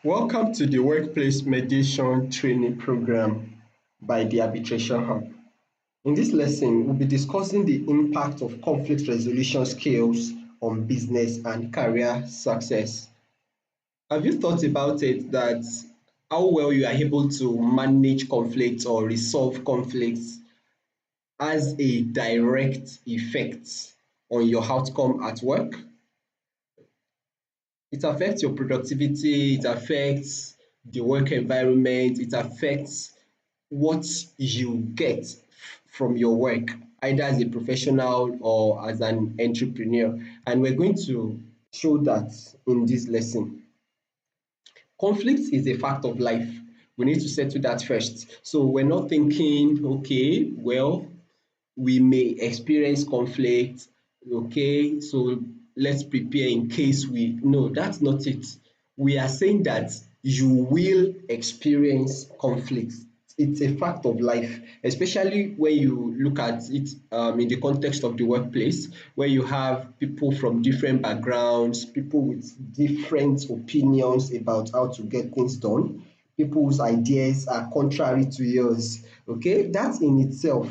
Welcome to the Workplace Mediation Training Program by the Arbitration Hub. In this lesson, we'll be discussing the impact of conflict resolution skills on business and career success. Have you thought about it that how well you are able to manage conflicts or resolve conflicts has a direct effect on your outcome at work? It affects your productivity, it affects the work environment, it affects what you get from your work, either as a professional or as an entrepreneur. And we're going to show that in this lesson. Conflict is a fact of life. We need to settle that first. So we're not thinking, okay, well, we may experience conflict, okay, so let's prepare in case we, no, that's not it. We are saying that you will experience conflict. It's a fact of life, especially when you look at it in the context of the workplace, where you have people from different backgrounds, people with different opinions about how to get things done, people whose ideas are contrary to yours. Okay, that in itself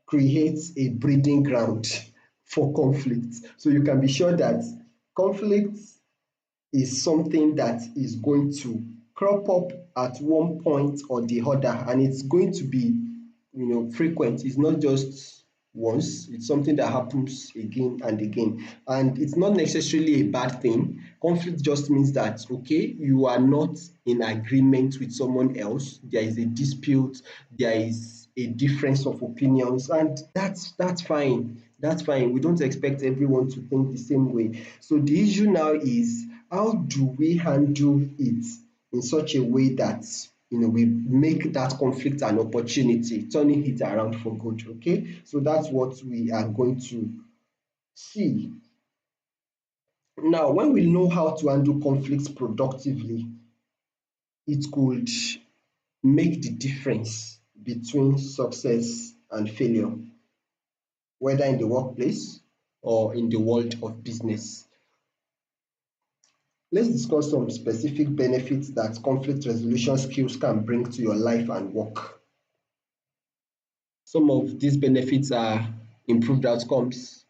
creates a breeding ground for conflict. So you can be sure that conflict is something that is going to crop up at one point or the other, and it's going to be frequent. It's not just once, it's something that happens again and again, and it's not necessarily a bad thing. Conflict just means that, okay, you are not in agreement with someone else, there is a dispute, there is a difference of opinions, and that's fine. That's fine. We don't expect everyone to think the same way. So the issue now is, how do we handle it in such a way that we make that conflict an opportunity, turning it around for good. Okay, so that's what we are going to see. Now, when we know how to handle conflicts productively, it could make the difference between success and failure, whether in the workplace or in the world of business. Let's discuss some specific benefits that conflict resolution skills can bring to your life and work. Some of these benefits are improved outcomes,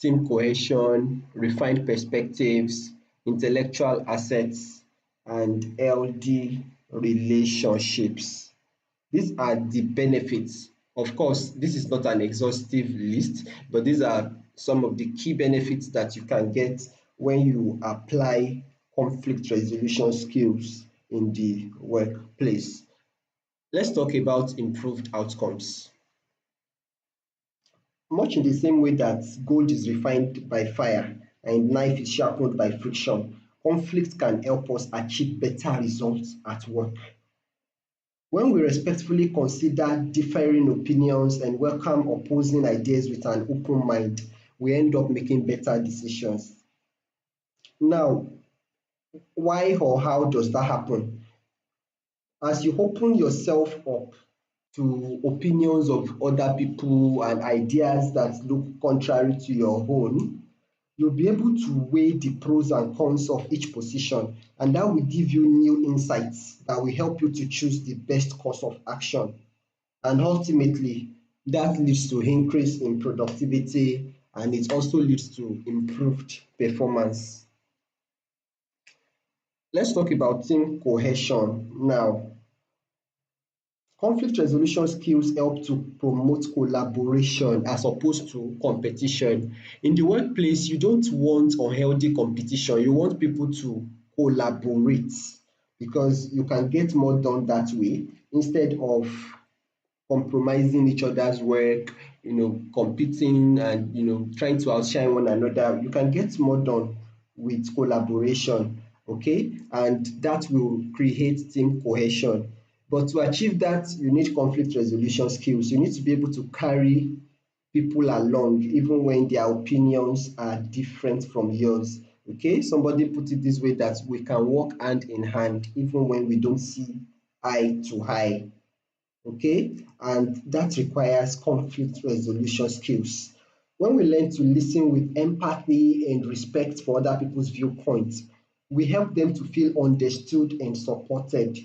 team cohesion, refined perspectives, intellectual assets, and healthy relationships. These are the benefits. Of course, this is not an exhaustive list, but these are some of the key benefits that you can get when you apply conflict resolution skills in the workplace. Let's talk about improved outcomes. Much in the same way that gold is refined by fire and knife is sharpened by friction, conflict can help us achieve better results at work. When we respectfully consider differing opinions and welcome opposing ideas with an open mind, we end up making better decisions. Now, why or how does that happen? As you open yourself up to opinions of other people and ideas that look contrary to your own, you'll be able to weigh the pros and cons of each position, and that will give you new insights that will help you to choose the best course of action. And ultimately, that leads to increase in productivity, and it also leads to improved performance. Let's talk about team cohesion now. Conflict resolution skills help to promote collaboration as opposed to competition. In the workplace, you don't want unhealthy competition. You want people to collaborate because you can get more done that way instead of compromising each other's work, competing and trying to outshine one another. You can get more done with collaboration, okay? And that will create team cohesion. But to achieve that, you need conflict resolution skills. You need to be able to carry people along even when their opinions are different from yours. Okay, somebody put it this way, that we can work hand in hand even when we don't see eye to eye. Okay, and that requires conflict resolution skills. When we learn to listen with empathy and respect for other people's viewpoints, We help them to feel understood and supported.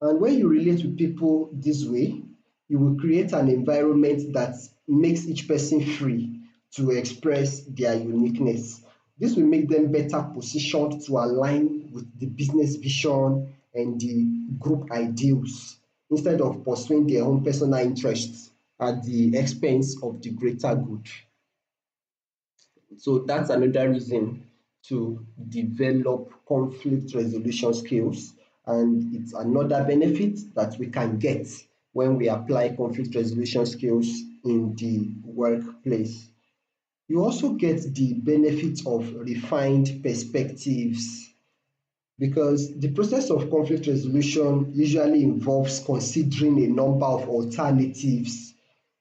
And when you relate with people this way, you will create an environment that makes each person free to express their uniqueness. This will make them better positioned to align with the business vision and the group ideals instead of pursuing their own personal interests at the expense of the greater good. So that's another reason to develop conflict resolution skills. And it's another benefit that we can get when we apply conflict resolution skills in the workplace. You also get the benefit of refined perspectives because the process of conflict resolution usually involves considering a number of alternatives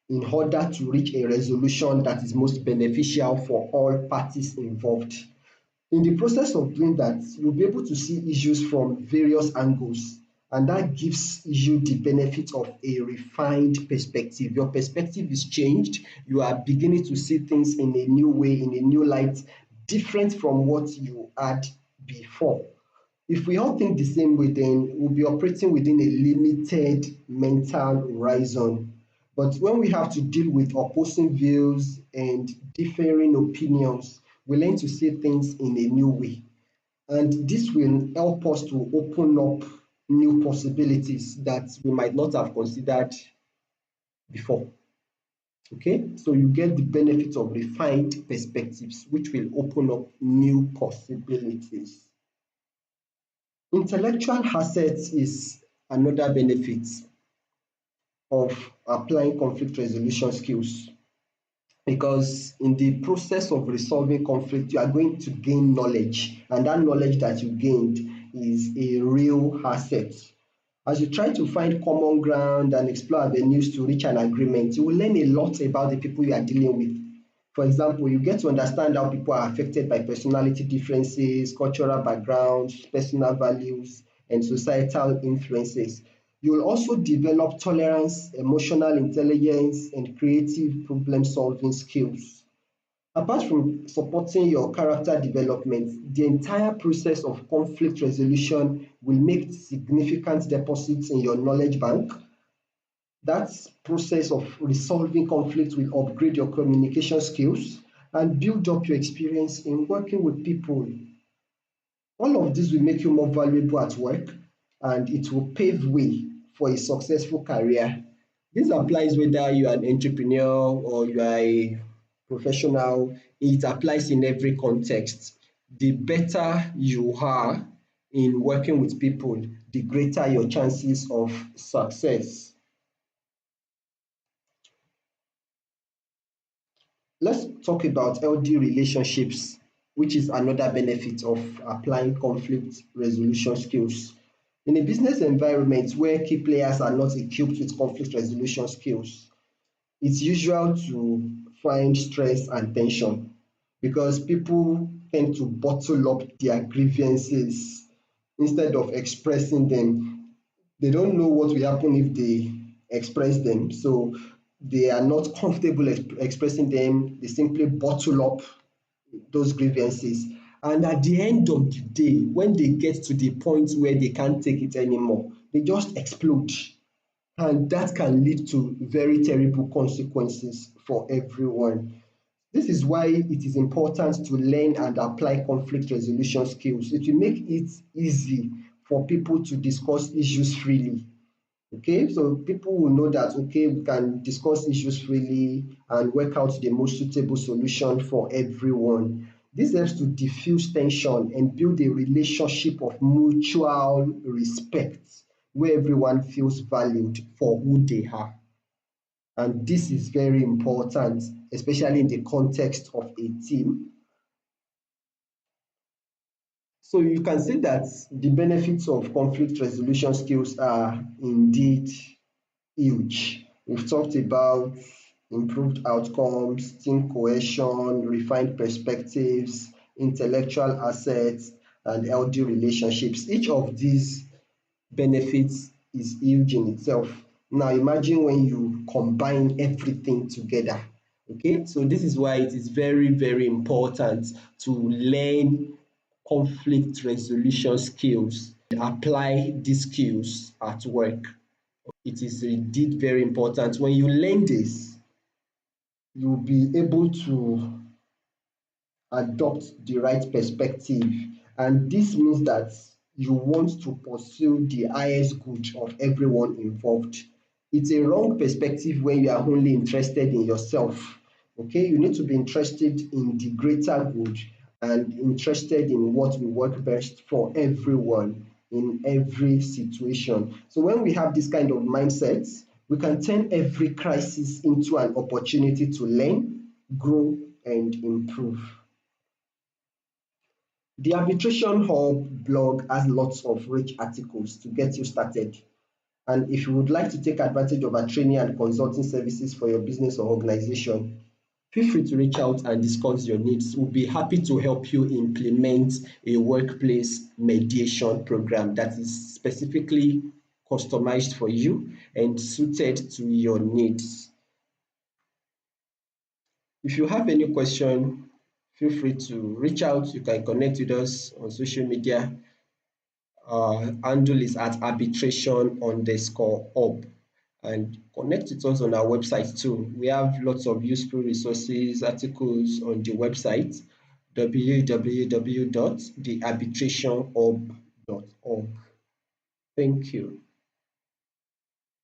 in order to reach a resolution that is most beneficial for all parties involved. In the process of doing that, you'll be able to see issues from various angles, and that gives you the benefit of a refined perspective. Your perspective is changed. You are beginning to see things in a new way, in a new light, different from what you had before. If we all think the same way, then we'll be operating within a limited mental horizon. But when we have to deal with opposing views and differing opinions, we learn to see things in a new way. And this will help us to open up new possibilities that we might not have considered before. Okay, so you get the benefit of refined perspectives, which will open up new possibilities. Intellectual assets is another benefit of applying conflict resolution skills because in the process of resolving conflict, you are going to gain knowledge, and that knowledge that you gained is a real asset. As you try to find common ground and explore avenues to reach an agreement, you will learn a lot about the people you are dealing with. For example, you get to understand how people are affected by personality differences, cultural backgrounds, personal values, and societal influences. You will also develop tolerance, emotional intelligence, and creative problem-solving skills. Apart from supporting your character development, the entire process of conflict resolution will make significant deposits in your knowledge bank. That process of resolving conflict will upgrade your communication skills and build up your experience in working with people. All of this will make you more valuable at work and it will pave way for a successful career. This applies whether you are an entrepreneur or you are a professional, it applies in every context. The better you are in working with people, the greater your chances of success. Let's talk about healthy relationships, which is another benefit of applying conflict resolution skills. In a business environment where key players are not equipped with conflict resolution skills, it's usual to find stress and tension because people tend to bottle up their grievances instead of expressing them. They don't know what will happen if they express them. So they are not comfortable expressing them. They simply bottle up those grievances. And at the end of the day, when they get to the point where they can't take it anymore, they just explode. And that can lead to very terrible consequences for everyone. This is why it is important to learn and apply conflict resolution skills. It will make it easy for people to discuss issues freely. Okay, so people will know that okay, we can discuss issues freely and work out the most suitable solution for everyone. This helps to diffuse tension and build a relationship of mutual respect where everyone feels valued for who they are. And this is very important, especially in the context of a team. So you can see that the benefits of conflict resolution skills are indeed huge. We've talked about improved outcomes, team cohesion, refined perspectives, intellectual assets, and healthy relationships. Each of these benefits is huge in itself. Now imagine when you combine everything together. Okay, so this is why it is very, very important to learn conflict resolution skills. Apply these skills at work. It is indeed very important. When you learn this, you'll be able to adopt the right perspective, and this means that you want to pursue the highest good of everyone involved. It's a wrong perspective when you are only interested in yourself. Okay, you need to be interested in the greater good and interested in what will work best for everyone in every situation. So when we have this kind of mindset, we can turn every crisis into an opportunity to learn, grow, and improve. The Arbitration Hub blog has lots of rich articles to get you started. And if you would like to take advantage of our training and consulting services for your business or organization, feel free to reach out and discuss your needs. We'll be happy to help you implement a workplace mediation program that is specifically customized for you and suited to your needs. If you have any question, feel free to reach out. You can connect with us on social media. Handle is at arbitration_hub, and connect with us on our website too. We have lots of useful resources, articles on the website www.thearbitrationhub.org. Thank you.